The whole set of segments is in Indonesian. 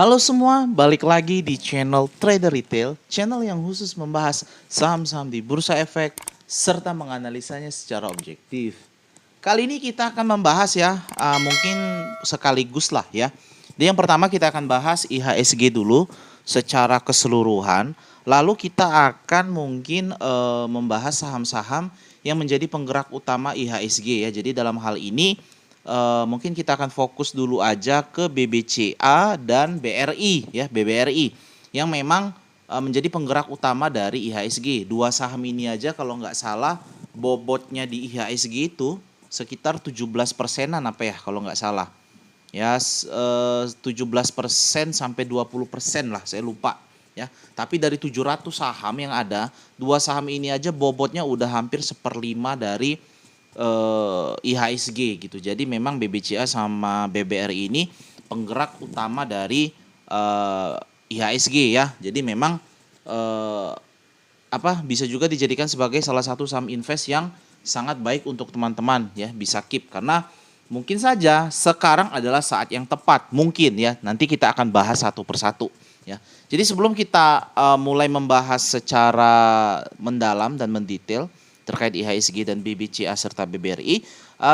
Halo semua, balik lagi di channel Trader Retail, channel yang khusus membahas saham-saham di Bursa Efek serta menganalisanya secara objektif. Kali ini kita akan membahas ya, mungkin sekaligus lah ya. Jadi yang pertama kita akan bahas IHSG dulu secara keseluruhan, lalu kita akan mungkin membahas saham-saham yang menjadi penggerak utama IHSG ya. Jadi dalam hal ini mungkin kita akan fokus dulu aja ke BBCA dan BRI ya, BBRI yang memang menjadi penggerak utama dari IHSG. Dua saham ini aja kalau nggak salah bobotnya di IHSG itu sekitar 17%-an apa ya kalau nggak salah. Ya 17% sampai 20% lah, saya lupa ya. Tapi dari 700 saham yang ada, dua saham ini aja bobotnya udah hampir 1/5 dari IHSG gitu. Jadi memang BBCA sama BBRI ini penggerak utama dari IHSG ya. Jadi memang bisa juga dijadikan sebagai salah satu saham invest yang sangat baik untuk teman-teman ya, bisa keep karena mungkin saja sekarang adalah saat yang tepat, mungkin ya. Nanti kita akan bahas satu persatu ya. Jadi sebelum kita mulai membahas secara mendalam dan mendetail terkait IHSG dan BBCA serta BBRI,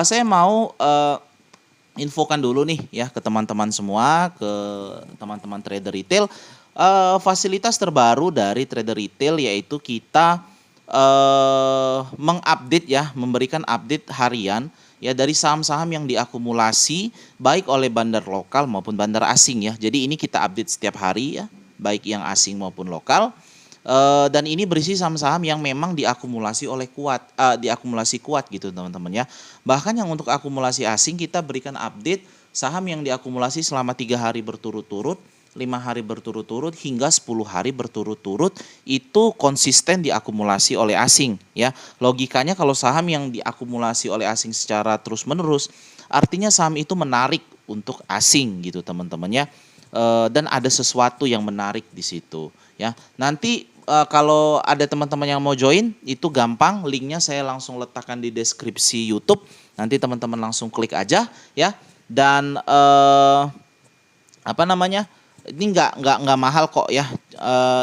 saya mau infokan dulu nih ya ke teman-teman semua, ke teman-teman trader retail, fasilitas terbaru dari trader retail yaitu kita mengupdate ya, memberikan update harian ya dari saham-saham yang diakumulasi baik oleh bandar lokal maupun bandar asing ya. Jadi ini kita update setiap hari ya, baik yang asing maupun lokal. Dan ini berisi saham-saham yang memang diakumulasi kuat gitu teman-teman ya. Bahkan yang untuk akumulasi asing kita berikan update saham yang diakumulasi selama 3 hari berturut-turut, 5 hari berturut-turut hingga 10 hari berturut-turut itu konsisten diakumulasi oleh asing ya. Logikanya kalau saham yang diakumulasi oleh asing secara terus-menerus artinya saham itu menarik untuk asing gitu teman-teman ya. Dan ada sesuatu yang menarik di situ ya. Nanti kalau ada teman-teman yang mau join itu gampang, linknya saya langsung letakkan di deskripsi YouTube. Nanti teman-teman langsung klik aja ya. Dan ini nggak mahal kok ya.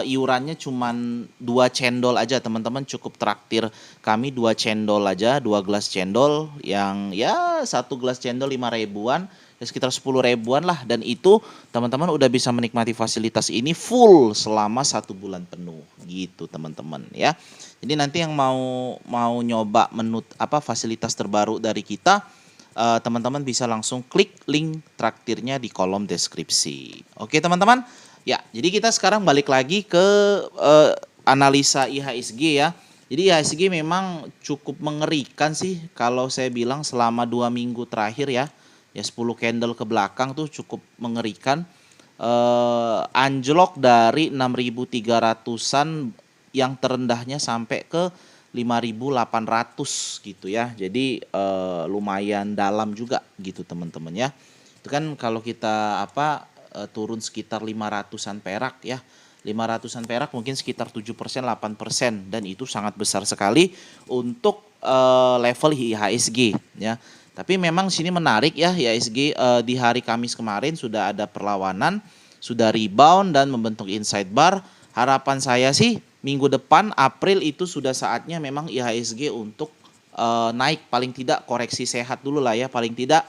Iurannya cuman 2 cendol aja teman-teman, cukup traktir kami 2 cendol aja, 2 gelas cendol yang ya 1 gelas cendol 5 ribuan. Sekitar 10 ribuan lah, dan itu teman-teman udah bisa menikmati fasilitas ini full selama 1 bulan penuh gitu teman-teman ya. Jadi nanti yang mau nyoba fasilitas terbaru dari kita, teman-teman bisa langsung klik link traktirnya di kolom deskripsi. Oke teman-teman ya, jadi kita sekarang balik lagi ke analisa IHSG ya. Jadi IHSG memang cukup mengerikan sih kalau saya bilang selama 2 minggu terakhir ya. Ya 10 candle ke belakang tuh cukup mengerikan. Anjlok dari 6.300-an yang terendahnya sampai ke 5.800 gitu ya. Jadi lumayan dalam juga gitu teman-teman ya. Itu kan kalau kita turun sekitar 500-an perak ya. 500-an perak mungkin sekitar 7%, 8%, dan itu sangat besar sekali untuk level IHSG ya. Tapi memang sini menarik ya, IHSG di hari Kamis kemarin sudah ada perlawanan, sudah rebound dan membentuk inside bar. Harapan saya sih minggu depan April itu sudah saatnya memang IHSG untuk naik, paling tidak koreksi sehat dulu lah ya, paling tidak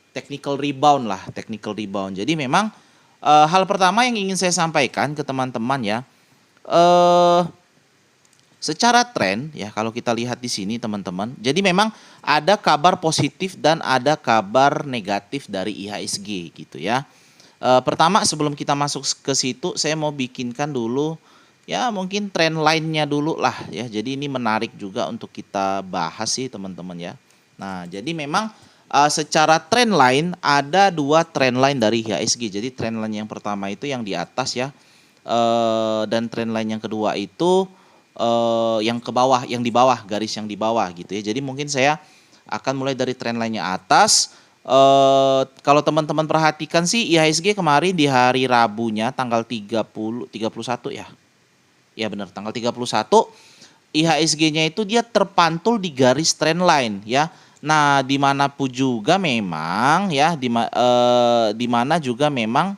technical rebound lah, technical rebound. Jadi memang hal pertama yang ingin saya sampaikan ke teman-teman ya, secara tren ya kalau kita lihat di sini teman-teman, jadi memang ada kabar positif dan ada kabar negatif dari IHSG gitu ya. Pertama sebelum kita masuk ke situ saya mau bikinkan dulu ya mungkin trend line-nya dulu lah ya. Jadi ini menarik juga untuk kita bahas sih teman-teman ya. Nah jadi memang secara trend line ada 2 trend line dari IHSG. Jadi trend line yang pertama itu yang di atas ya, dan trend line yang kedua itu yang ke bawah, yang di bawah, garis yang di bawah gitu ya. Jadi mungkin saya akan mulai dari trend line-nya atas. Kalau teman-teman perhatikan sih IHSG kemarin di hari Rabunya tanggal 31 ya. Ya benar, tanggal 31 IHSG-nya itu dia terpantul di garis trend line ya. Nah, dimanapun juga memang ya, di mana juga memang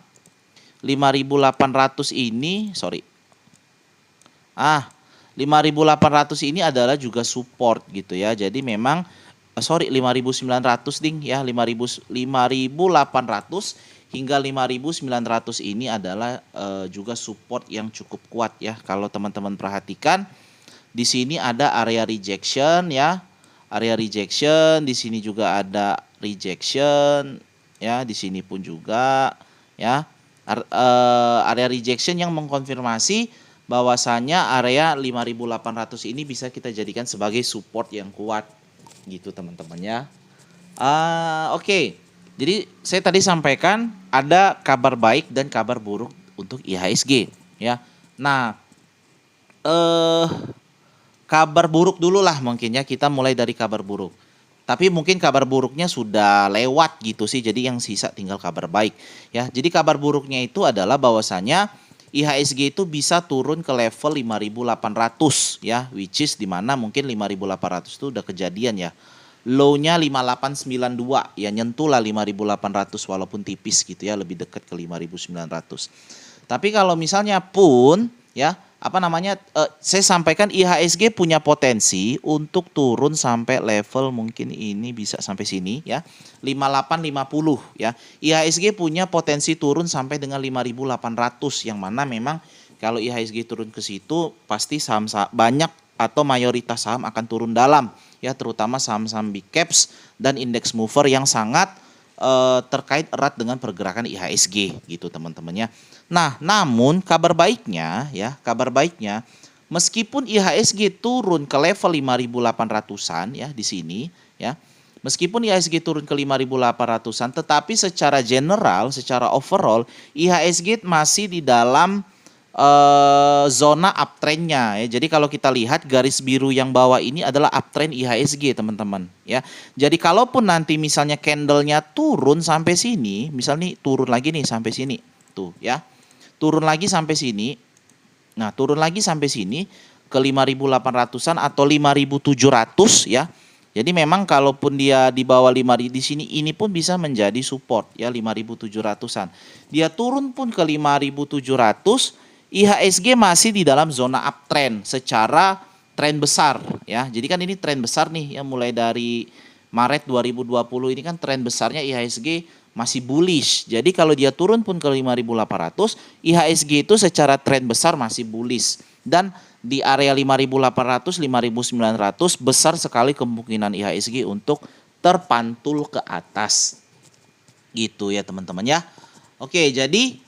5.800 ini, sorry. 5.800 ini adalah juga support gitu ya. Jadi memang 5.900 ding ya, 5.800 hingga 5.900 ini adalah juga support yang cukup kuat ya. Kalau teman-teman perhatikan di sini ada area rejection ya. Area rejection, di sini juga ada rejection ya, di sini pun juga ya. Area rejection yang mengkonfirmasi bahwasanya area 5.800 ini bisa kita jadikan sebagai support yang kuat gitu teman-teman ya. Oke. Jadi saya tadi sampaikan ada kabar baik dan kabar buruk untuk IHSG ya. Nah, kabar buruk dulu lah mungkin ya, kita mulai dari kabar buruk. Tapi mungkin kabar buruknya sudah lewat gitu sih, jadi yang sisa tinggal kabar baik ya. Jadi kabar buruknya itu adalah bahwasanya IHSG itu bisa turun ke level 5.800 ya, which is dimana mungkin 5.800 itu udah kejadian ya. Low-nya 5892 ya, nyentuh lah 5.800 walaupun tipis gitu ya, lebih dekat ke 5.900. Tapi kalau misalnya pun ya saya sampaikan IHSG punya potensi untuk turun sampai level mungkin ini bisa sampai sini ya, 5850 ya. IHSG punya potensi turun sampai dengan 5.800, yang mana memang kalau IHSG turun ke situ pasti saham banyak atau mayoritas saham akan turun dalam ya, terutama saham-saham big caps dan index mover yang sangat terkait erat dengan pergerakan IHSG gitu teman-teman ya. Nah, namun kabar baiknya meskipun IHSG turun ke level 5.800-an ya di sini ya. Meskipun IHSG turun ke 5.800-an, tetapi secara general, secara overall IHSG masih di dalam zona uptrendnya ya. Jadi kalau kita lihat garis biru yang bawah ini adalah uptrend IHSG teman-teman ya. Jadi kalaupun nanti misalnya candlenya turun sampai sini, misalnya turun lagi nih sampai sini tuh ya, turun lagi sampai sini, nah turun lagi sampai sini ke 5.800-an atau 5.700 ya. Jadi memang kalaupun dia di bawah 5.000 di sini, ini pun bisa menjadi support ya, 5.700-an. Dia turun pun ke 5.700, IHSG masih di dalam zona uptrend secara tren besar ya. Jadi kan ini tren besar nih ya, mulai dari Maret 2020 ini kan tren besarnya IHSG masih bullish. Jadi kalau dia turun pun ke 5.800, IHSG itu secara tren besar masih bullish. Dan di area 5.800, 5.900 besar sekali kemungkinan IHSG untuk terpantul ke atas. Gitu ya teman-teman ya. Oke, jadi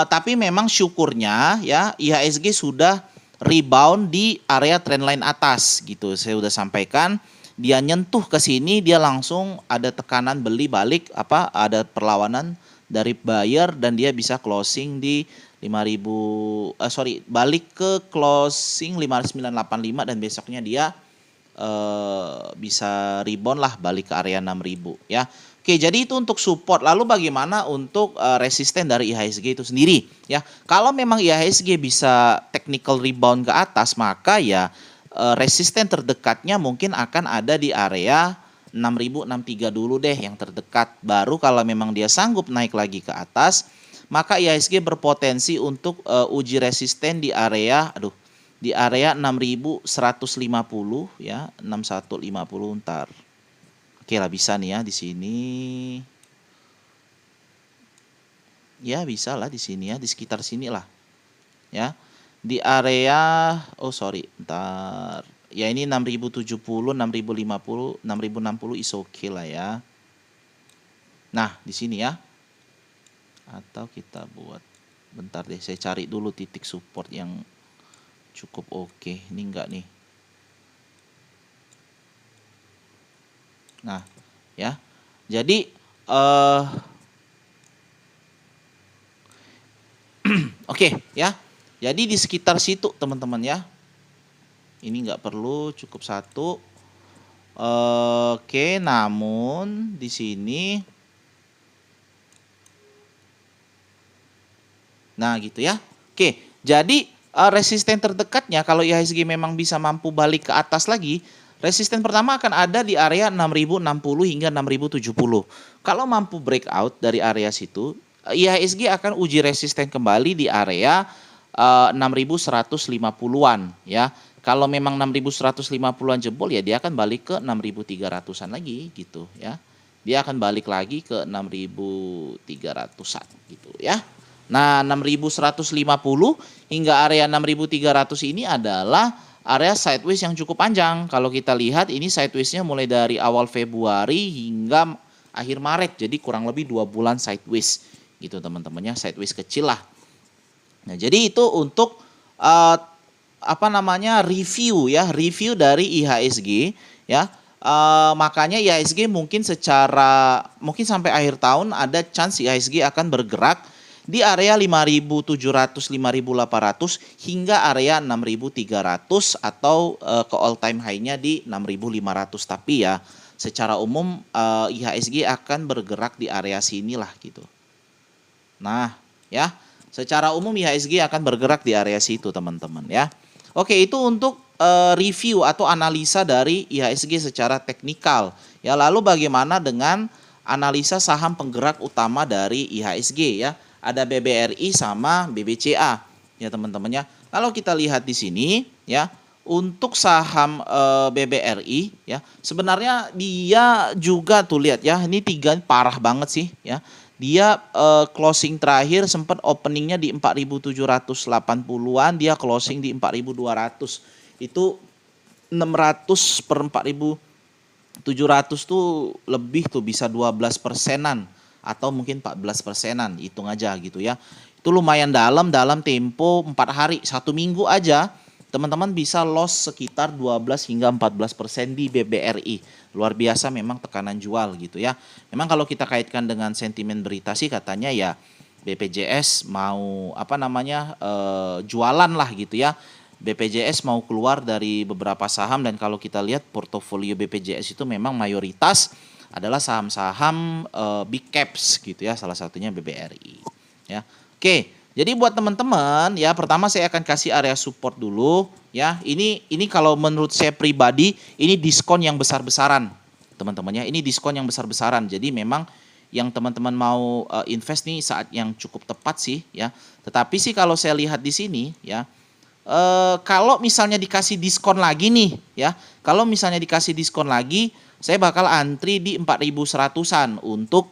tapi memang syukurnya ya IHSG sudah rebound di area trendline atas gitu. Saya sudah sampaikan, dia nyentuh ke sini, dia langsung ada tekanan beli balik, ada perlawanan dari buyer dan dia bisa closing di balik ke closing 5.985 dan besoknya dia bisa rebound lah balik ke area 6.000 ya. Oke, jadi itu untuk support. Lalu bagaimana untuk resisten dari IHSG itu sendiri ya? Kalau memang IHSG bisa technical rebound ke atas, maka ya resisten terdekatnya mungkin akan ada di area 6.063 dulu deh yang terdekat. Baru kalau memang dia sanggup naik lagi ke atas, maka IHSG berpotensi untuk uji resisten di area 6.150 ya, 6150 ntar. Oke lah, bisa nih ya di sini. Ya bisa lah di sini ya, di sekitar sini lah. Ya. Di area ntar. Ya ini 6070, 6050, 6060 is okay lah ya. Nah, di sini ya. Atau kita buat, bentar deh saya cari dulu titik support yang cukup oke. Ini enggak nih. Nah, ya. Jadi oke ya. Jadi di sekitar situ teman-teman ya. Ini enggak perlu, cukup satu. Oke, namun di sini nah gitu ya. Oke, jadi resisten terdekatnya kalau IHSG memang bisa mampu balik ke atas lagi, resisten pertama akan ada di area 6.060 hingga 6.070. Kalau mampu breakout dari area situ, IHSG akan uji resisten kembali di area 6.150-an ya. Kalau memang 6.150-an jebol ya dia akan balik ke 6.300-an lagi gitu ya. Dia akan balik lagi ke 6.300-an gitu ya. Nah, 6.150 hingga area 6.300 ini adalah area sideways yang cukup panjang. Kalau kita lihat ini sideways-nya mulai dari awal Februari hingga akhir Maret. Jadi kurang lebih 2 bulan sideways gitu teman-temannya, sideways kecil lah. Nah, jadi itu untuk review ya, review dari IHSG ya. Makanya IHSG mungkin mungkin sampai akhir tahun ada chance IHSG akan bergerak di area 5.700, 5.800 hingga area 6.300 atau ke all time high-nya di 6.500. Tapi ya secara umum IHSG akan bergerak di area sinilah gitu. Nah, ya, secara umum IHSG akan bergerak di area situ, teman-teman ya. Oke, itu untuk review atau analisa dari IHSG secara teknikal. Ya, lalu bagaimana dengan analisa saham penggerak utama dari IHSG ya? Ada BBRI sama BBCA ya, teman-teman ya. Kalau kita lihat di sini ya, untuk saham BBRI ya, sebenarnya dia juga tuh lihat ya, ini 3 parah banget sih ya. Dia closing terakhir sempat openingnya di 4.780-an, dia closing di 4.200. Itu 600 per 4.700 tuh lebih tuh, bisa 12%-an atau mungkin 14%-an, hitung aja gitu ya. Itu lumayan dalam tempo 4 hari, 1 minggu aja. Teman-teman bisa loss sekitar 12 hingga 14% di BBRI. Luar biasa memang tekanan jual gitu ya. Memang kalau kita kaitkan dengan sentimen berita sih katanya ya BPJS mau jualan lah gitu ya. BPJS mau keluar dari beberapa saham, dan kalau kita lihat portofolio BPJS itu memang mayoritas adalah saham-saham big caps gitu ya, salah satunya BBRI ya. Oke. Jadi buat teman-teman ya, pertama saya akan kasih area support dulu ya. Ini kalau menurut saya pribadi ini diskon yang besar-besaran, teman-teman ya. Ini diskon yang besar-besaran. Jadi memang yang teman-teman mau invest nih saat yang cukup tepat sih ya. Tetapi sih kalau saya lihat di sini ya, kalau misalnya dikasih diskon lagi nih ya, kalau misalnya dikasih diskon lagi, saya bakal antri di 4.100-an untuk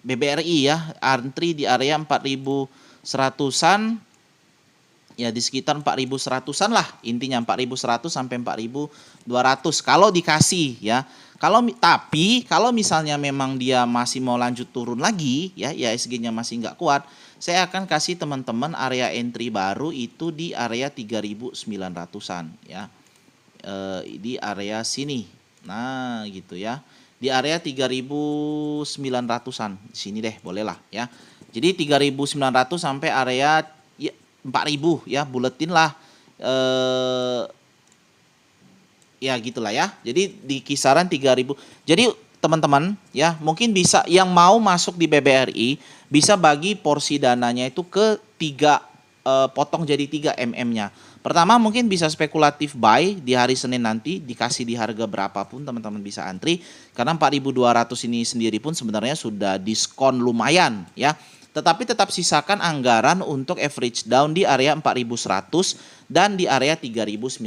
BBRI ya, antri di area 4.100-an ya, di sekitar 4.100-an lah intinya, 4.100 sampai 4.200 kalau dikasih ya. Tapi kalau misalnya memang dia masih mau lanjut turun lagi ya, IHSG-nya masih nggak kuat, saya akan kasih teman-teman area entry baru itu di area 3.900-an ya, di area sini. Nah gitu ya, di area 3.900-an sini deh, bolehlah ya. Jadi 3.900 sampai area ya 4.000 ya, buletin lah ya gitulah ya. Jadi di kisaran 3.000. Jadi teman-teman ya, mungkin bisa yang mau masuk di BBRI bisa bagi porsi dananya itu ke 3, potong jadi 3 mm-nya. Pertama mungkin bisa spekulatif buy di hari Senin nanti, dikasih di harga berapapun teman-teman bisa antri. Karena 4.200 ini sendiri pun sebenarnya sudah diskon lumayan ya. Tetapi tetap sisakan anggaran untuk average down di area 4.100 dan di area 3.900.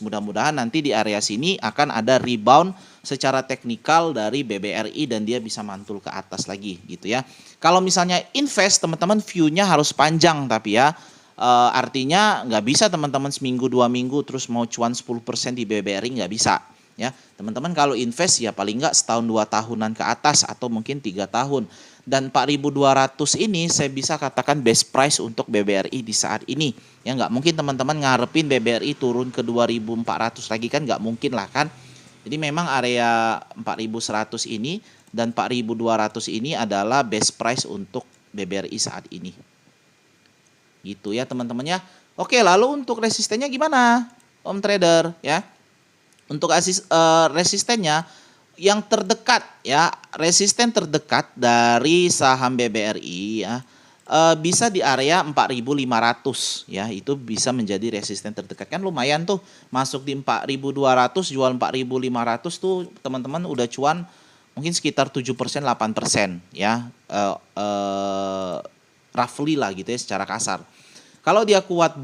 Mudah-mudahan nanti di area sini akan ada rebound secara teknikal dari BBRI dan dia bisa mantul ke atas lagi gitu ya. Kalau misalnya invest teman-teman, view-nya harus panjang tapi ya. Artinya nggak bisa teman-teman seminggu 2 minggu terus mau cuan 10% di BBRI, nggak bisa ya. Teman-teman kalau invest ya paling nggak setahun 2 tahunan ke atas atau mungkin 3 tahun. Dan 4.200 ini saya bisa katakan best price untuk BBRI di saat ini ya. Nggak mungkin teman-teman ngarepin BBRI turun ke 2.400 lagi kan, nggak mungkin lah kan. Jadi memang area 4.100 ini dan 4.200 ini adalah best price untuk BBRI saat ini. Gitu ya teman-teman ya. Oke, lalu untuk resistennya gimana Om Trader ya? Untuk resistennya yang terdekat ya, resisten terdekat dari saham BBRI ya, bisa di area 4.500 ya, itu bisa menjadi resisten terdekat. Kan lumayan tuh, masuk di 4.200 jual 4.500 tuh teman-teman udah cuan mungkin sekitar 7% 8% ya, roughly lah gitu ya secara kasar. Kalau dia kuat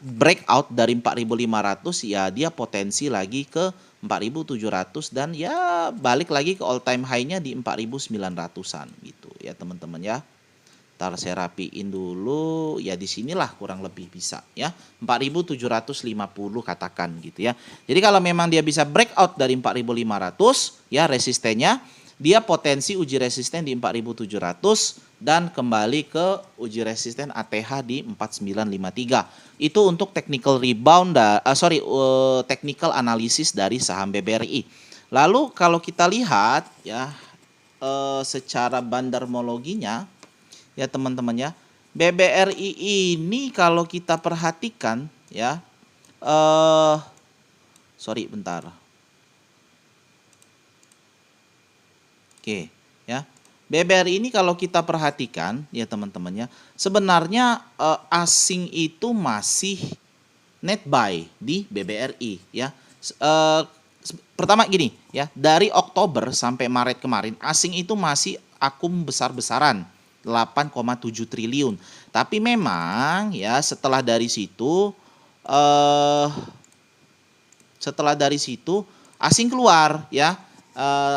breakout dari 4.500 ya dia potensi lagi ke 4.700 dan ya balik lagi ke all time high-nya di 4.900-an gitu ya teman-teman ya. Ntar saya rapiin dulu ya, di sinilah kurang lebih bisa ya 4.750 katakan gitu ya. Jadi kalau memang dia bisa breakout dari 4.500 ya resistennya, dia potensi uji resisten di 4.700 dan kembali ke uji resisten ATH di 4953. Itu untuk technical rebound technical analysis dari saham BBRI. Lalu kalau kita lihat ya secara bandarmologinya ya teman-teman ya, BBRI ini kalau kita perhatikan ya, bentar. Oke, ya. BBRI ini kalau kita perhatikan ya teman-teman ya, sebenarnya asing itu masih net buy di BBRI ya. Pertama gini ya, dari Oktober sampai Maret kemarin asing itu masih akum besar-besaran 8,7 triliun. Tapi memang ya setelah dari situ asing keluar ya.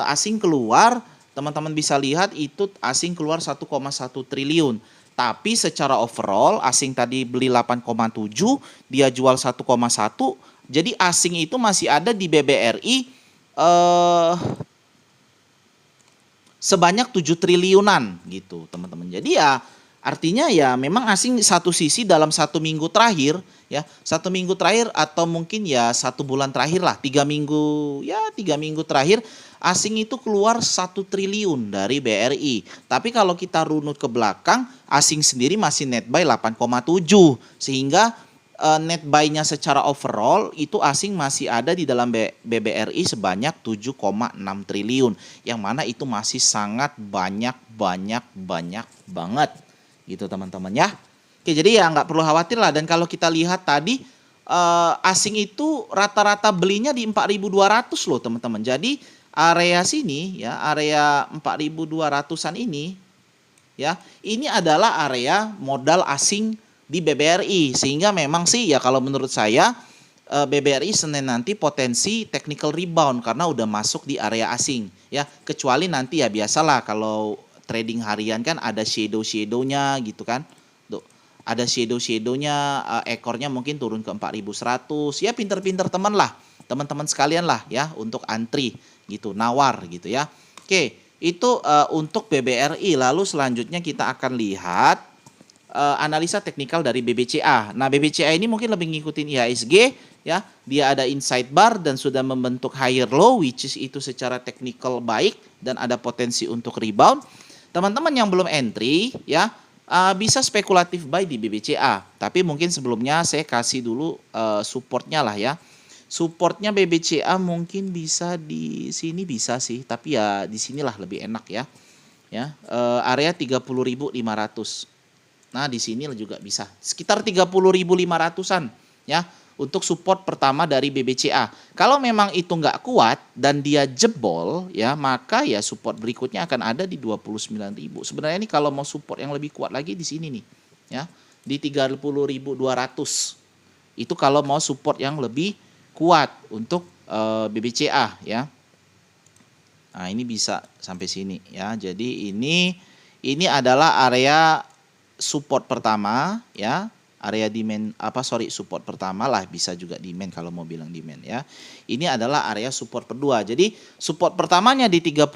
Asing keluar, teman-teman bisa lihat itu asing keluar 1,1 triliun. Tapi secara overall asing tadi beli 8,7, dia jual 1,1. Jadi asing itu masih ada di BBRI sebanyak 7 triliunan gitu teman-teman. Jadi ya artinya ya memang asing satu sisi dalam 1 minggu terakhir ya, 1 minggu terakhir atau mungkin ya 1 bulan terakhir lah, 3 minggu ya 3 minggu terakhir asing itu keluar 1 triliun dari BRI. Tapi kalau kita runut ke belakang asing sendiri masih net buy 8,7 sehingga net buy-nya secara overall itu asing masih ada di dalam BBRI sebanyak 7,6 triliun. Yang mana itu masih sangat banyak banget gitu teman-teman ya. Oke, jadi ya nggak perlu khawatir lah. Dan kalau kita lihat tadi asing itu rata-rata belinya di 4.200 loh teman-teman. Jadi area sini ya, area 4.200-an ini ya, ini adalah area modal asing di BBRI. Sehingga memang sih ya kalau menurut saya BBRI Senin nanti potensi technical rebound karena udah masuk di area asing ya. Kecuali nanti ya biasalah kalau trading harian kan ada shadow-shadownya gitu kan. Tuh, ada shadow-shadownya, ekornya mungkin turun ke 4.100. Ya pinter-pinter teman-teman sekalian lah ya untuk antri gitu, nawar gitu ya. Oke, itu untuk BBRI. Lalu selanjutnya kita akan lihat analisa teknikal dari BBCA. Nah, BBCA ini mungkin lebih ngikutin IHSG ya. Dia ada inside bar dan sudah membentuk higher low which is itu secara teknikal baik dan ada potensi untuk rebound. Teman-teman yang belum entry ya bisa spekulatif buy di BBCA. Tapi mungkin sebelumnya saya kasih dulu supportnya lah ya. Supportnya BBCA mungkin bisa di sini bisa sih, tapi ya di sinilah lebih enak ya. Ya, area 30.500. Nah, di sini juga bisa. Sekitar 30.500-an ya untuk support pertama dari BBCA. Kalau memang itu nggak kuat dan dia jebol ya, maka ya support berikutnya akan ada di 29.000. Sebenarnya ini kalau mau support yang lebih kuat lagi di sini nih ya, di 30.200. Itu kalau mau support yang lebih kuat untuk BBCA ya. Nah, ini bisa sampai sini ya. Jadi ini adalah area support pertama ya, area demand support pertama lah, bisa juga demand kalau mau bilang demand ya. Ini adalah area support kedua. Jadi support pertamanya di 30.000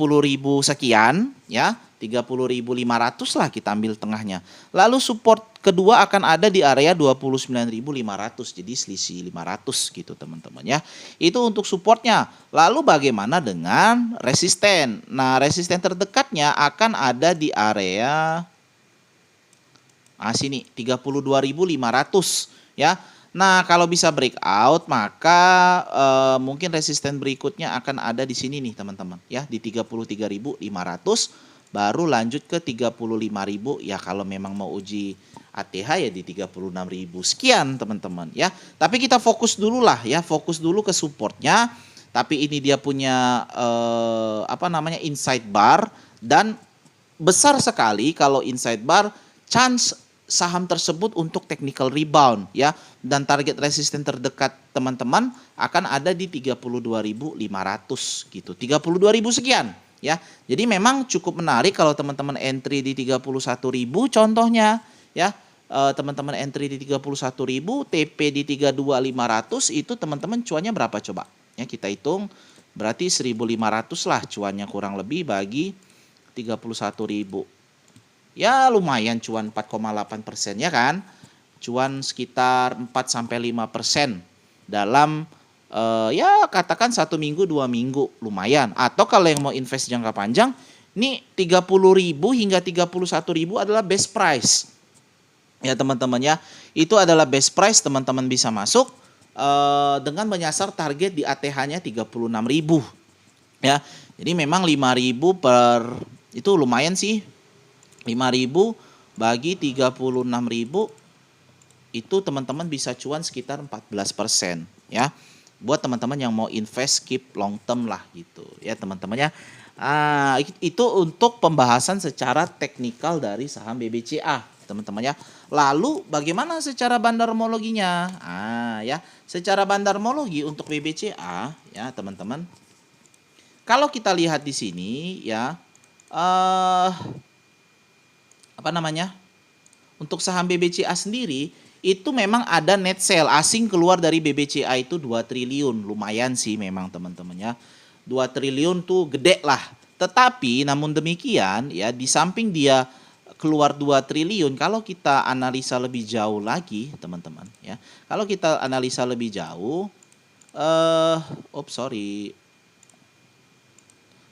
sekian ya, 30.500 lah kita ambil tengahnya. Lalu support kedua akan ada di area 29.500. Jadi selisih 500 gitu teman-teman ya. Itu untuk supportnya. Lalu bagaimana dengan resisten? Nah, resisten terdekatnya akan ada di area sini 32.500 ya. Nah, kalau bisa breakout maka mungkin resisten berikutnya akan ada di sini nih teman-teman ya, di 33.500 baru lanjut ke 35.000 ya. Kalau memang mau uji ATH ya di 36.000 sekian teman-teman ya. Tapi kita fokus dulu lah ya, fokus dulu ke supportnya tapi ini dia punya inside bar, dan besar sekali kalau inside bar chance saham tersebut untuk technical rebound ya, dan target resisten terdekat teman-teman akan ada di 32.500 gitu. 32.000 sekian ya. Jadi memang cukup menarik kalau teman-teman entry di 31.000 contohnya ya. Teman-teman entry di 31.000, TP di 32.500, itu teman-teman cuannya berapa coba? Ya kita hitung, berarti 1.500 lah cuannya kurang lebih bagi 31.000. Ya lumayan cuan 4,8% ya kan. Cuan sekitar 4-5% dalam ya katakan 1 minggu 2 minggu lumayan. Atau kalau yang mau invest jangka panjang, ini 30.000 hingga 31.000 adalah best price. Ya teman-teman ya, itu adalah best price, teman-teman bisa masuk dengan menyasar target di ATH-nya 36.000 ya. Jadi memang 5.000 per itu lumayan sih. 5.000 bagi 36.000 itu teman-teman bisa cuan sekitar 14% ya. Buat teman-teman yang mau invest keep long term lah gitu ya teman-teman ya. Itu untuk pembahasan secara teknikal dari saham BBCA teman-teman ya. Lalu bagaimana secara bandarmologinya? Ya, secara bandarmologi untuk BBCA ya teman-teman. Kalau kita lihat di sini ya, untuk saham BBCA sendiri itu memang ada net sale asing keluar dari BBCA itu 2 triliun. Lumayan sih memang teman-teman ya. 2 triliun tuh gede lah. Tetapi namun demikian ya, di samping dia keluar 2 triliun, kalau kita analisa lebih jauh lagi teman-teman ya. Kalau kita analisa lebih jauh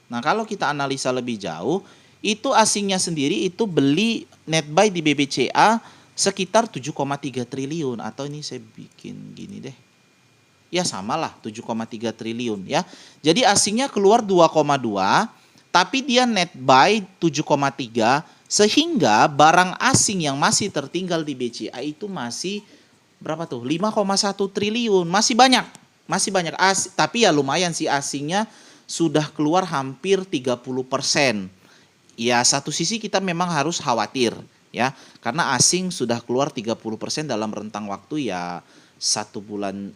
Nah, kalau kita analisa lebih jauh, itu asingnya sendiri itu beli net buy di BBCA sekitar 7,3 triliun, atau ini saya bikin gini deh. Ya samalah 7,3 triliun ya. Jadi asingnya keluar 2,2, tapi dia net buy 7,3, sehingga barang asing yang masih tertinggal di BCA itu masih berapa tuh? 5,1 triliun. Masih banyak. Tapi ya lumayan sih, asingnya sudah keluar hampir 30%. Ya satu sisi kita memang harus khawatir ya, karena asing sudah keluar 30% dalam rentang waktu ya 1 bulan.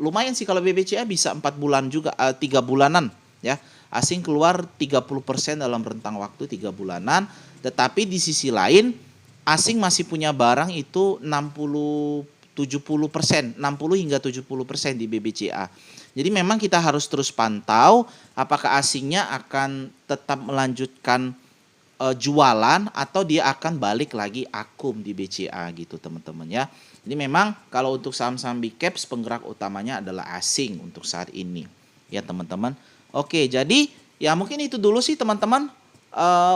Lumayan sih kalau BBCA bisa 4 bulan juga, 3 bulanan ya. Asing keluar 30% dalam rentang waktu 3 bulanan. Tetapi di sisi lain asing masih punya barang itu 60 hingga 70% di BBCA. Jadi memang kita harus terus pantau apakah asingnya akan tetap melanjutkan jualan atau dia akan balik lagi akum di BCA gitu teman-teman ya. Jadi memang kalau untuk saham-saham big caps penggerak utamanya adalah asing untuk saat ini ya teman-teman. Oke, jadi ya mungkin itu dulu sih teman-teman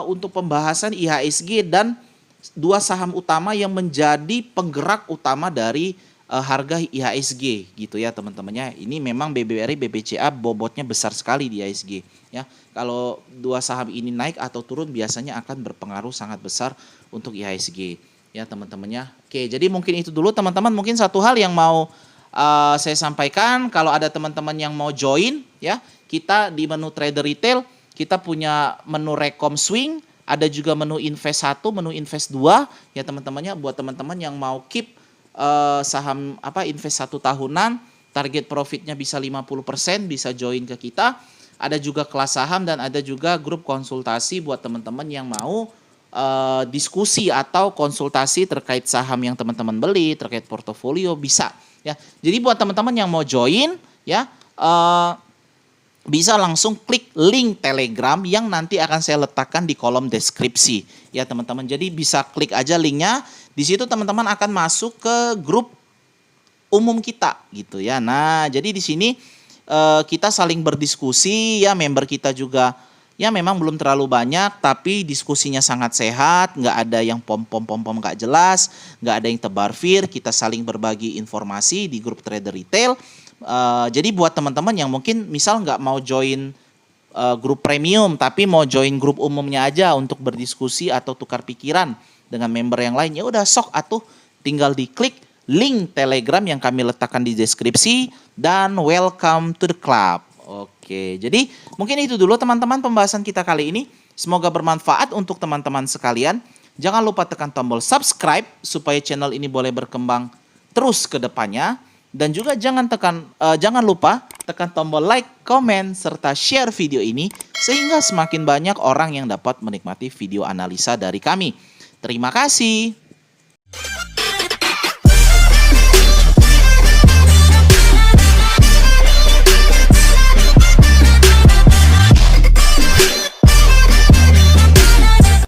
untuk pembahasan IHSG dan 2 saham utama yang menjadi penggerak utama dari harga IHSG gitu ya teman-temannya. Ini memang BBRI BBCA bobotnya besar sekali di IHSG ya. Kalau 2 saham ini naik atau turun biasanya akan berpengaruh sangat besar untuk IHSG ya teman-temannya. Oke, jadi mungkin itu dulu teman-teman. Mungkin satu hal yang mau saya sampaikan, kalau ada teman-teman yang mau join ya, kita di menu trader retail kita punya menu rekom swing, ada juga menu invest 1, menu invest 2 ya teman-temannya. Buat teman-teman yang mau keep saham invest 1 tahunan, target profitnya bisa 50%, bisa join ke kita. Ada juga kelas saham dan ada juga grup konsultasi buat teman-teman yang mau diskusi atau konsultasi terkait saham yang teman-teman beli, terkait portofolio bisa ya. Jadi buat teman-teman yang mau join ya, bisa langsung klik link Telegram yang nanti akan saya letakkan di kolom deskripsi ya teman-teman. Jadi bisa klik aja linknya. Di situ teman-teman akan masuk ke grup umum kita gitu ya. Nah, jadi di sini kita saling berdiskusi ya, member kita juga ya memang belum terlalu banyak, tapi diskusinya sangat sehat, nggak ada yang pom-pom nggak jelas, nggak ada yang tebar fir, kita saling berbagi informasi di grup trader retail. Jadi buat teman-teman yang mungkin misal nggak mau join grup premium, tapi mau join grup umumnya aja untuk berdiskusi atau tukar pikiran dengan member yang lain, ya udah sok atuh tinggal diklik link Telegram yang kami letakkan di deskripsi, dan welcome to the club. Oke, jadi mungkin itu dulu teman-teman pembahasan kita kali ini. Semoga bermanfaat untuk teman-teman sekalian. Jangan lupa tekan tombol subscribe supaya channel ini boleh berkembang terus ke depannya. Dan juga jangan lupa tekan tombol like, komen, serta share video ini sehingga semakin banyak orang yang dapat menikmati video analisa dari kami. Terima kasih.